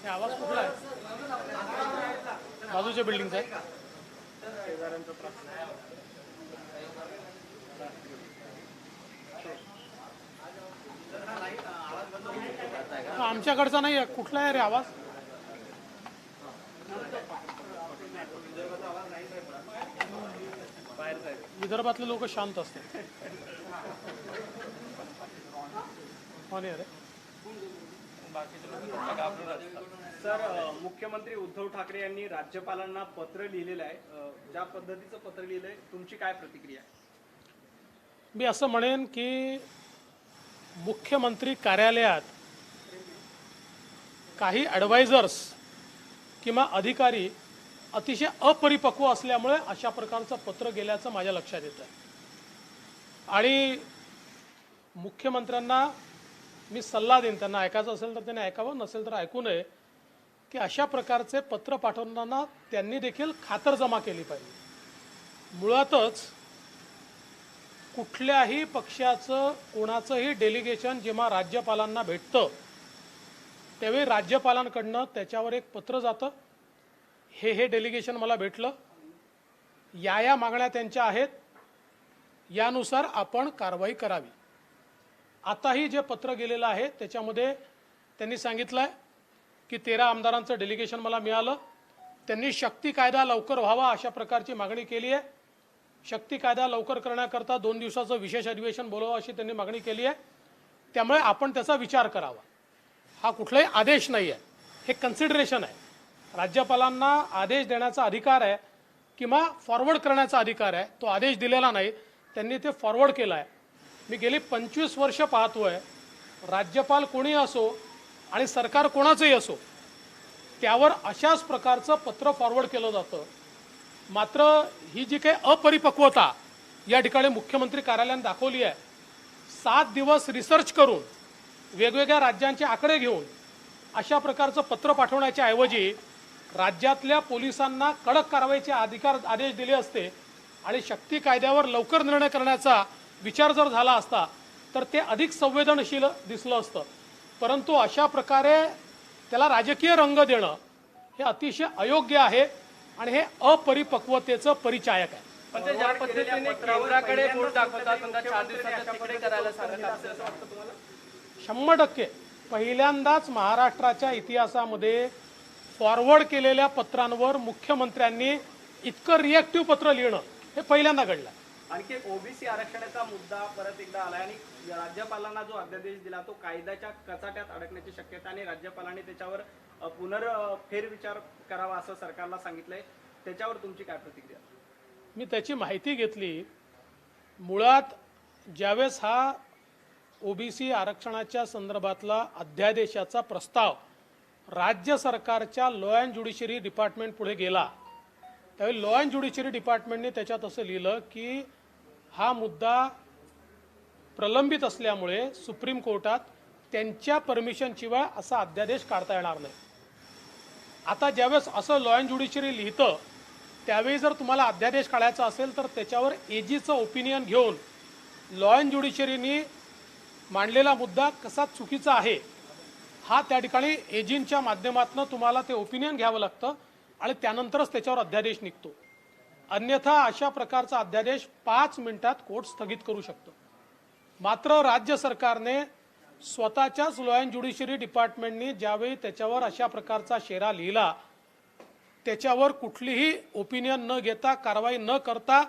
आवाज कुठला आहे? बाजूच्या बिल्डिंगचा आहे. आमच्याकडचा नाही आहे. कुठला आहे रे आवाज? विदर्भातले लोक शांत असतात. सर, मुख्यमंत्री उद्धव ठाकरे यांनी राज्यपालांना पत्र लिहिलेलं आहे. ज्या पद्धतीचं पत्र लिहिलंय, तुमची काय प्रतिक्रिया? मी असं म्हणेन की मुख्यमंत्री कार्यालयात काही ॲडवायझर्स किंवा अधिकारी अतिशय अपरिपक्व असल्यामुळे अशा प्रकारचं पत्र गेल्याचं माझ्या लक्षात येतं. आणि मुख्यमंत्र्यांना मी सल्ला देईन, त्यांना ऐकायचं असेल तर त्यांनी ऐकावं, नसेल तर ऐकू नये, की अशा प्रकारचे पत्र पाठवताना त्यांनी देखील खातरजमा केली पाहिजे. मुळातच कुठल्याही पक्षाचं कोणाचंही डेलिगेशन जेव्हा राज्यपालांना भेटतं त्यावेळी राज्यपालांकडनं त्याच्यावर एक पत्र जातं, हे डेलिगेशन मला भेटलं, या मागण्या त्यांच्या आहेत, यानुसार आपण कारवाई करावी. आताही जे पत्र गेलेलं आहे त्याच्यामध्ये त्यांनी सांगितलं आहे की 13 आमदारांचं डेलिगेशन मला मिळालं, त्यांनी शक्ती कायदा लवकर व्हावा अशा प्रकारची मागणी केली आहे. शक्ती कायदा लवकर करण्याकरता 2 दिवसाचं विशेष अधिवेशन बोलवावं अशी त्यांनी मागणी केली आहे. त्यामुळे आपण त्याचा विचार करावा. हा कुठलाही आदेश नाही आहे, हे कन्सिडरेशन आहे. राज्यपालांना आदेश देण्याचा अधिकार आहे किंवा फॉरवर्ड करण्याचा अधिकार आहे. तो आदेश दिलेला नाही, त्यांनी ते फॉरवर्ड केला आहे. मी गेली 25 वर्ष पाहतोय, राज्यपाल कोणी असो आणि सरकार कोणाचंही असो, त्यावर अशाच प्रकारचं पत्र फॉरवर्ड केलं जातं. मात्र ही जी काही अपरिपक्वता या ठिकाणी मुख्यमंत्री कार्यालयाने दाखवली आहे, 7 दिवस रिसर्च करून वेगवेगळ्या राज्यांचे आकडे घेऊन अशा प्रकारचं पत्र पाठवण्याच्या ऐवजी राज्यातल्या पोलिसांना कडक कारवाईचे आदेश दिले असते आणि शक्ती कायद्यावर लवकर निर्णय करण्याचा विचार जर झाला असता तर ते अधिक संवेदनशील दिसलं असतं. परंतु अशा प्रकारे त्याला राजकीय रंग देणं हे अतिशय अयोग्य आहे आणि हे अपरिपक्वतेचं परिचायक आहे. पण ते ज्या पद्धतीने केंद्राकडे बोट दाखवतात, 4 दिवसाच्या तिकडे करायला सांगत असं वाटतं तुम्हाला? 100% पहिल्यांदाच महाराष्ट्राच्या इतिहासामध्ये फॉरवर्ड केलेल्या पत्रांवर मुख्यमंत्र्यांनी इतकं रिएक्टिव्ह पत्र लिहिणं हे पहिल्यांदा घडलं. आणखी ओबीसी आरक्षणाचा मुद्दा परत एकदा आला आणि राज्यपालांना जो अध्यादेश दिला तो कायद्याच्या कचाट्यात अडकण्याची शक्यता आणि राज्यपालांनी त्याच्यावर फेरविचार करावा असं सरकारला सांगितलंय. त्याच्यावर तुमची काय प्रतिक्रिया? मी त्याची माहिती घेतली. मुळात ज्यावेळेस हा ओबीसी आरक्षणाच्या संदर्भातला अध्यादेशाचा प्रस्ताव राज्य सरकारच्या लॉ अँड ज्युडिशरी डिपार्टमेंट पुढे गेला त्यावेळी लॉ अँड ज्युडिशरी डिपार्टमेंटने त्याच्यात असं लिहिलं की हा मुद्दा प्रलंबित असल्यामुळे सुप्रीम कोर्टात त्यांच्या परमिशनशिवाय असा अध्यादेश काढता येणार नाही. आता ज्यावेळेस असं लॉ अँड ज्युडिशरी लिहितं त्यावेळी जर तुम्हाला अध्यादेश काढायचा असेल तर त्याच्यावर एजीचं ओपिनियन घेऊन लॉ अँड ज्युडिशरीनी मांडलेला मुद्दा कसा चुकीचा आहे हा त्या ठिकाणी एजींच्या माध्यमातून तुम्हाला ते ओपिनियन घ्यावं लागतं आणि त्यानंतरच त्याच्यावर अध्यादेश निघतो. अन्यथा अशा प्रकारचा अध्यादेश 5 मिनिटात कोर्ट स्थगित करू शकतो. मात्र राज्य सरकारने स्वतःच्याच लॉ अँड ज्युडिशरी डिपार्टमेंटनी ज्यावेळी त्याच्यावर अशा प्रकारचा शेरा लिहिला त्याच्यावर कुठलीही ओपिनियन न घेता, कारवाई न करता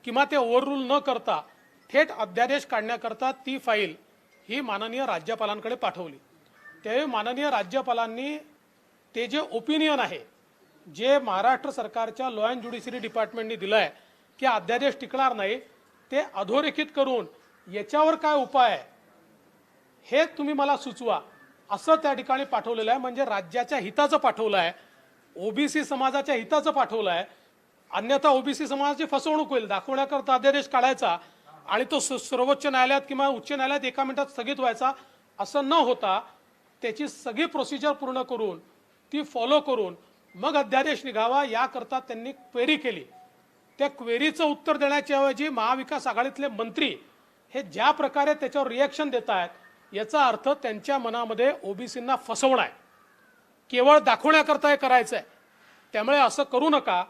किंवा ते ओव्हररूल न करता थेट अध्यादेश काढण्याकरता ती फाईल ही माननीय राज्यपालांकडे पाठवली. त्यावेळी माननीय राज्यपालांनी ते जे ओपिनियन आहे जे महाराष्ट्र सरकारच्या लॉ अँड ज्युडिशरी डिपार्टमेंटने दिलं आहे की अध्यादेश टिकणार नाही ते अधोरेखित करून याच्यावर काय उपाय आहे हे तुम्ही मला सुचवा असं त्या ठिकाणी पाठवलेलं आहे. म्हणजे राज्याच्या हिताचं पाठवलं आहे, ओबीसी समाजाच्या हिताचं पाठवलं आहे. अन्यथा ओबीसी समाजाची फसवणूक होईल दाखवण्याकरता अध्यादेश काढायचा आणि तो सर्वोच्च न्यायालयात किंवा उच्च न्यायालयात एका मिनिटात स्थगित व्हायचा असं न होता त्याची सगळी प्रोसिजर पूर्ण करून ती फॉलो करून मग अध्यादेश निघावा याकरता त्यांनी क्वेरी केली. त्या क्वेरीचं उत्तर देण्याच्या ऐवजी महाविकास आघाडीतले मंत्री हे ज्या प्रकारे त्याच्यावर रिॲक्शन देत आहेत याचा अर्थ त्यांच्या मनामध्ये ओबीसींना फसवणं आहे, केवळ दाखवण्याकरता हे करायचं आहे. त्यामुळे असं करू नका,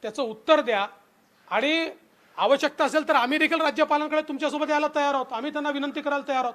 त्याचं उत्तर द्या आणि आवश्यकता असेल तर आम्ही देखील राज्यपालांकडे तुमच्यासोबत यायला तयार आहोत, आम्ही त्यांना विनंती करायला तयार आहोत.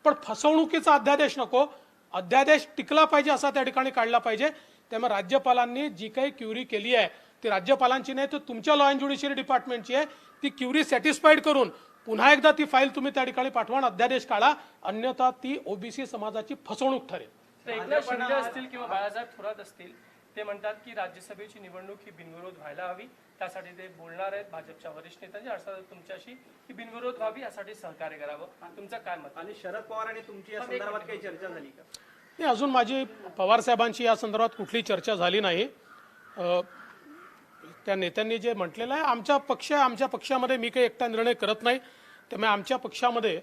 पण फसवणुकीचा अध्यादेश नको, अध्यादेश टिकला पाहिजे असा त्या ठिकाणी काढला पाहिजे. त्यामुळे राज्यपालांनी जी काही क्युरी केली आहे ती राज्यपालांची नाही तर तुमच्या लॉ अँड ज्युडिशियरी डिपार्टमेंटची आहे. ती क्युरी सॅटिस्फाईड करून पुन्हा एकदा ती फाईल तुम्ही त्या ठिकाणी पाठवा आणि अध्यादेश काढा, अन्यथा ती ओबीसी समाजाची फसवणूक ठरेल. एकनाथ शिंदे असतील किंवा बाळासाहेब थोरात असतील ते म्हणतात की राज्यसभेची निवडणूक ही बिनविरोध व्हायला हवी, त्यासाठी ते बोलणार आहेत भाजपच्या वरिष्ठ नेत्यांची अर्थात तुमच्याशी ही बिनविरोध व्हावी यासाठी सहकार्य करावं. तुमचं काय मत? आणि शरद पवार आणि तुमची या संदर्भात काही चर्चा झाली का? नाही, अजून माझी पवार साहेबांची या संदर्भात कुठली चर्चा झाली नाही. त्या नेत्यांनी जे म्हटलेलं आहे आमच्या पक्षामध्ये मी काही एकटा निर्णय करत नाही. त्यामुळे आमच्या पक्षामध्ये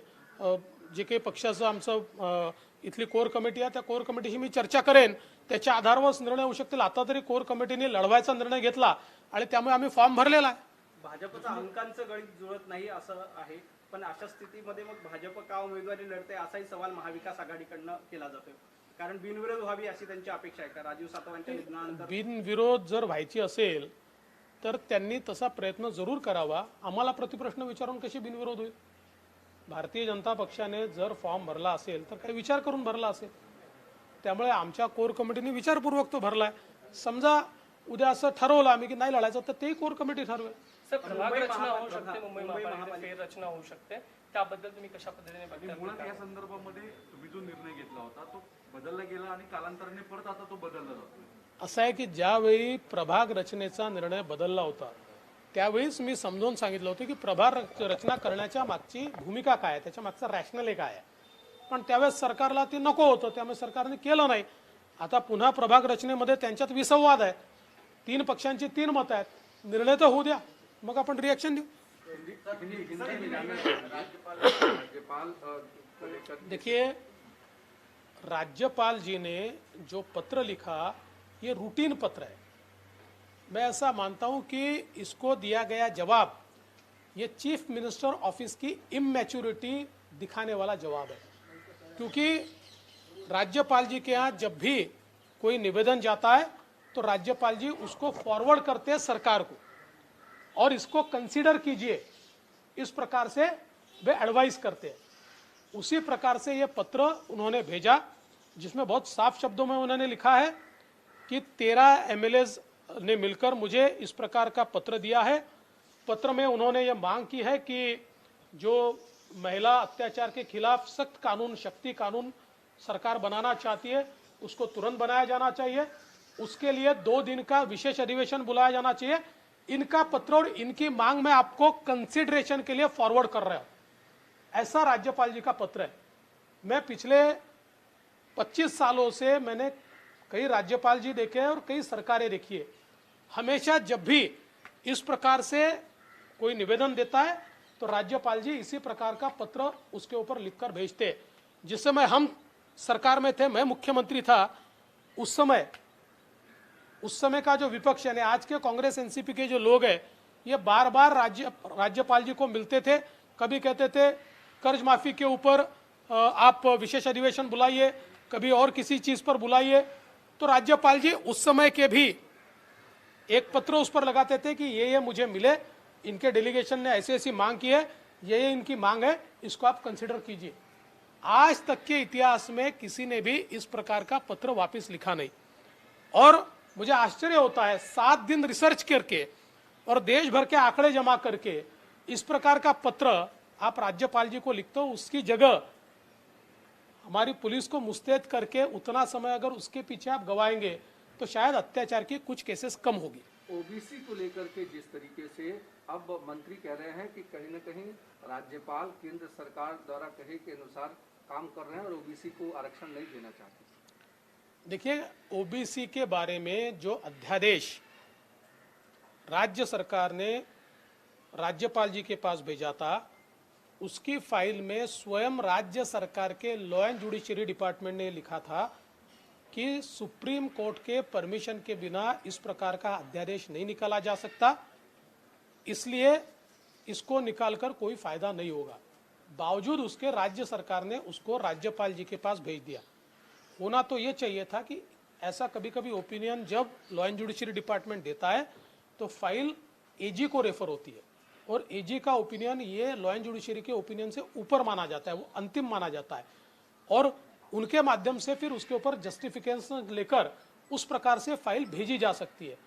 जे काही पक्षाचं आमचं इथली कोर कमिटी आहे त्या कोर कमिटीशी मी चर्चा करेन, त्याच्या आधारावर निर्णय होऊ शकतील. आता तरी कोर कमिटीने लढवायचा निर्णय घेतला आणि त्यामुळे आम्ही फॉर्म भरलेला आहे. भाजपचं अंकांचं गणित जुळत नाही असं आहे, पण अशा स्थितीमध्ये मग भाजप का उमेदवारी लढते असाही सवाल महाविकास आघाडीकडनं केला जातोय. कारण बिनविरोध व्हावी अशी त्यांची अपेक्षा आहे का राजीव सातवांच्या निधनानंतर? बिनविरोध जर व्हायची असेल तर त्यांनी तसा प्रयत्न जरूर करावा. आम्हाला प्रतिप्रश्न विचारून कशी बिनविरोध होईल? भारतीय जनता पक्षाने जर फॉर्म भरला असेल तर काही विचार करून भरला असेल. त्यामुळे आमच्या कोर कमिटीने विचारपूर्वक तो भरलाय. समजा उद्या असं ठरवलं आम्ही की नाही लढायचं तर तेही कोर कमिटी ठरवेल. सर, प्रभाग रचना होऊ शकते, मुंबई महापालिकेत फेर रचना होऊ शकते, त्याबद्दल तुम्ही कशा पद्धतीने बघता? मुळात या संदर्भामध्ये तुम्ही जो निर्णय घेतला होता तो बदलला गेला आणि कालांतराने परत आता तो बदलला जातो. असं आहे की ज्यावेळी प्रभाग रचनेचा निर्णय बदलला होता त्यावेळीच मी समजावून सांगितलं होतं की प्रभाग रचना करण्याच्या मागची भूमिका काय आहे, त्याच्या मागचा रॅशनल काय आहे. पण त्यावेळेस सरकारला ते नको होतं, त्यामुळे सरकारने केलं नाही. आता पुन्हा प्रभाग रचनेमध्ये त्यांच्यात विसंवाद आहे, 3 पक्षांची 3 मतं आहेत, निर्णय तर होऊ द्या, मग आपण रिएक्शन देऊ. देखिए, राज्यपाल जी ने जो पत्र लिखा ये रूटीन पत्र है. मैं ऐसा मानता हूं कि इसको दिया गया जवाब ये चीफ मिनिस्टर ऑफिस की इमैच्योरिटी दिखाने वाला जवाब है. क्योंकि राज्यपाल जी के यहाँ जब भी कोई निवेदन जाता है तो राज्यपाल जी उसको फॉरवर्ड करते हैं सरकार को और इसको कंसीडर कीजिए, इस प्रकार से वे एडवाइस करते हैं. उसी प्रकार से ये पत्र उन्होंने भेजा जिसमें बहुत साफ शब्दों में उन्होंने लिखा है कि 13 एमएलएज ने मिलकर मुझे इस प्रकार का पत्र दिया है. पत्र में उन्होंने ये मांग की है कि जो महिला अत्याचार के खिलाफ सख्त कानून, शक्ति कानून सरकार बनाना चाहती है उसको तुरंत बनाया जाना चाहिए. उसके लिए 2 दिन का विशेष अधिवेशन बुलाया जाना चाहिए. इनका पत्र और इनकी मांग मैं आपको कंसिडरेशन के लिए फॉरवर्ड कर रहा हूं. ऐसा राज्यपाल जी का पत्र है. मैं पिछले 25 सालों से मैंने कई राज्यपाल जी देखे हैं और कई सरकारें देखी है. हमेशा जब भी इस प्रकार से कोई निवेदन देता है तो राज्यपाल जी इसी प्रकार का पत्र उसके ऊपर लिखकर भेजते हैं. जिस समय हम सरकार में थे, मैं मुख्यमंत्री था, उस समय का जो विपक्ष यानी आज के कांग्रेस एनसीपी के जो लोग हैं ये बार बार राज्यपाल जी को मिलते थे. कभी कहते थे कर्ज माफी के ऊपर आप विशेष अधिवेशन बुलाइए, कभी और किसी चीज पर बुलाइए. तो राज्यपाल जी उस समय के भी एक पत्र उस पर लगाते थे कि ये मुझे मिले, इनके डेलीगेशन ने ऐसी ऐसी मांग की है, ये इनकी मांग है, इसको आप कंसिडर कीजिए. आज तक के इतिहास में किसी ने भी इस प्रकार का पत्र वापस लिखा नहीं. और मुझे आश्चर्य होता है 7 दिन रिसर्च करके और देश भर के आंकड़े जमा करके इस प्रकार का पत्र आप राज्यपाल जी को लिखते हो. उसकी जगह हमारी पुलिस को मुस्तैद करके उतना समय अगर उसके पीछे आप गवाएंगे तो शायद अत्याचार की कुछ केसेस कम होगी. ओबीसी को लेकर के जिस तरीके से अब मंत्री कह रहे हैं कि कहीं न कहीं राज्यपाल केंद्र सरकार द्वारा कहे के अनुसार काम कर रहे हैं और ओबीसी को आरक्षण नहीं देना चाहते. देखिए, ओबीसी के बारे में जो अध्यादेश राज्य सरकार ने राज्यपाल जी के पास भेजा था, उसकी फाइल में स्वयं राज्य सरकार के लॉ एंड जुडिशरी डिपार्टमेंट ने लिखा था कि सुप्रीम कोर्ट के परमिशन के बिना इस प्रकार का अध्यादेश नहीं निकाला जा सकता, इसलिए इसको निकालकर कोई फायदा नहीं होगा। बावजूद उसके राज्य सरकार ने उसको राज्यपाल जी के पास भेज दिया। होना तो ये चाहिए था कि ऐसा कभी कभी ओपिनियन जब लॉ एंड जुडिशरी डिपार्टमेंट देता है तो फाइल एजी को रेफर होती है, और एजी का ओपिनियन ये लॉ एंड जुडिशरी के ओपिनियन से ऊपर माना जाता है, वो अंतिम माना जाता है, और उनके माध्यम से फिर उसके ऊपर जस्टिफिकेशन लेकर उस प्रकार से फाइल भेजी जा सकती है।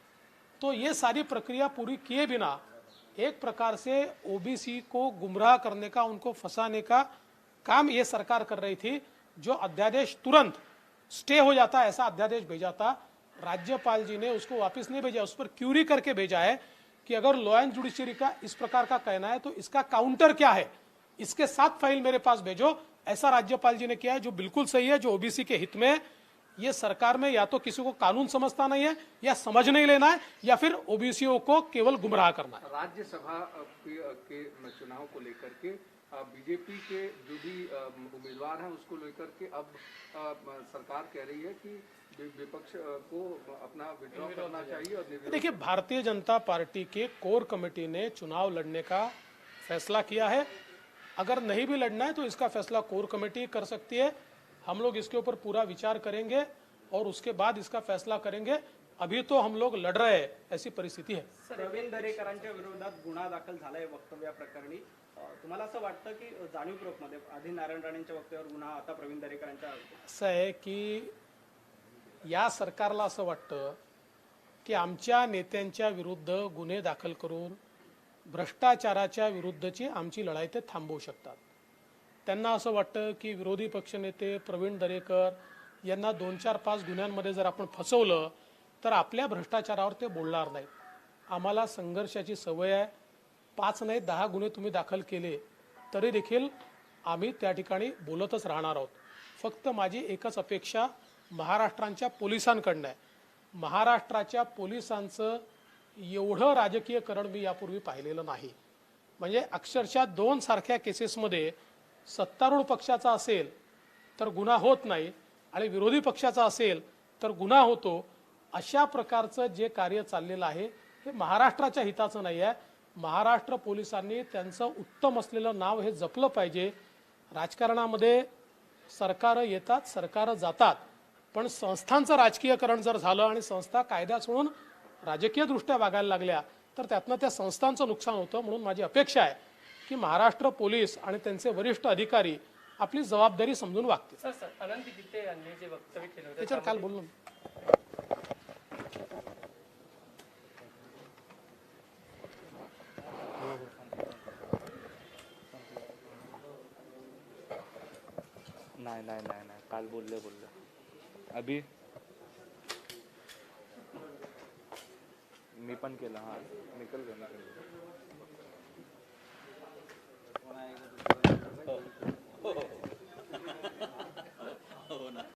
तो ये सारी प्रक्रिया पूरी किए बिना एक प्रकार से ओबीसी को गुमराह करने का, उनको फंसाने का काम ये सरकार कर रही थी। जो अध्यादेश तुरंत स्टे हो जाता, ऐसा अध्यादेश भेजा था, राज्यपाल जी ने उसको वापस नहीं भेजा, उस पर क्यूरी करके भेजा है कि अगर लॉ एंड जुडिशरी का इस प्रकार का कहना है तो इसका काउंटर क्या है, इसके साथ फाइल मेरे पास भेजो। ऐसा राज्यपाल जी ने किया है, जो बिल्कुल सही है, जो ओबीसी के हित में है। ये सरकार में या तो किसी को कानून समझता नहीं है, या समझ नहीं लेना है, या फिर ओबीसीओ को केवल गुमराह करना है। राज्यसभा के चुनाव को लेकर के बीजेपी के जो भी उम्मीदवार हैं उसको लेकर के अब सरकार कह रही है कि विपक्ष को अपना विड्रॉ करना चाहिए और निर्विरोध। देखिए, भारतीय जनता पार्टी के कोर कमेटी ने चुनाव लड़ने का फैसला किया है। अगर नहीं भी लड़ना है तो इसका फैसला कोर कमेटी कर सकती है। हम लोग इसके ऊपर पूरा विचार करेंगे और उसके बाद इसका फैसला करेंगे। अभी तो हम लोग लढ रहे हैं, ऐसी परिस्थिती है। प्रवीण दरेकरांच्या विरोधात गुन्हा दाखल झालाय वक्तव्याप्रकरणी। तुम्हाला असं वाटतं की जाणीवपूर्वकमध्ये आधी नारायण राणेंच्या वक्तव्यावर गुन्हा, आता प्रवीण दरेकरांच्या? असं आहे की या सरकारला असं वाटतं की आमच्या नेत्यांच्या विरुद्ध गुन्हे दाखल करून भ्रष्टाचाराच्या विरुद्धची आमची लढाई ते थांबवू शकतात। त्यांना असं वाटतं की विरोधी पक्षनेते प्रवीण दरेकर यांना 2-4-5 गुन्ह्यांमध्ये जर आपण फसवलं तर आपल्या भ्रष्टाचारावर ते बोलणार नाहीत। आम्हाला संघर्षाची सवय आहे। 5 नाही 10 गुन्हे तुम्ही दाखल केले तरी देखील आम्ही त्या ठिकाणी बोलतच राहणार आहोत। फक्त माझी एकच अपेक्षा महाराष्ट्राच्या पोलिसांकडनं आहे। महाराष्ट्राच्या पोलिसांचं एवढं राजकीयकरण मी यापूर्वी पाहिलेलं नाही। म्हणजे अक्षरशः 2 सारख्या केसेसमध्ये सत्तारूढ पक्षाचा असेल तर गुन्हा होत नाही आणि विरोधी पक्षाचा असेल तर गुन्हा होतो। अशा प्रकारचं जे कार्य चाललेलं आहे हे महाराष्ट्राच्या हिताचं नाही आहे। महाराष्ट्र पोलिसांनी त्यांचं उत्तम असलेलं नाव हे जपलं पाहिजे। राजकारणामध्ये सरकार येतात, सरकार जातात, पण संस्थांचं राजकीयकरण जर झालं आणि संस्था कायदा सोडून राजकीय दृष्ट्या वागायला लागल्या तर त्यातनं त्या संस्थांचं नुकसान होतं। म्हणून माझी अपेक्षा आहे की महाराष्ट्र पोलीस आणि त्यांचे वरिष्ठ अधिकारी आपली जबाबदारी समजून वागतील। सर अनंत गीते यांनी जे वक्तव्य केलं होतं त्याच्यावर काल बोललो। नाही काल बोलले अभी मी पण केलं। हाँ निकल गया।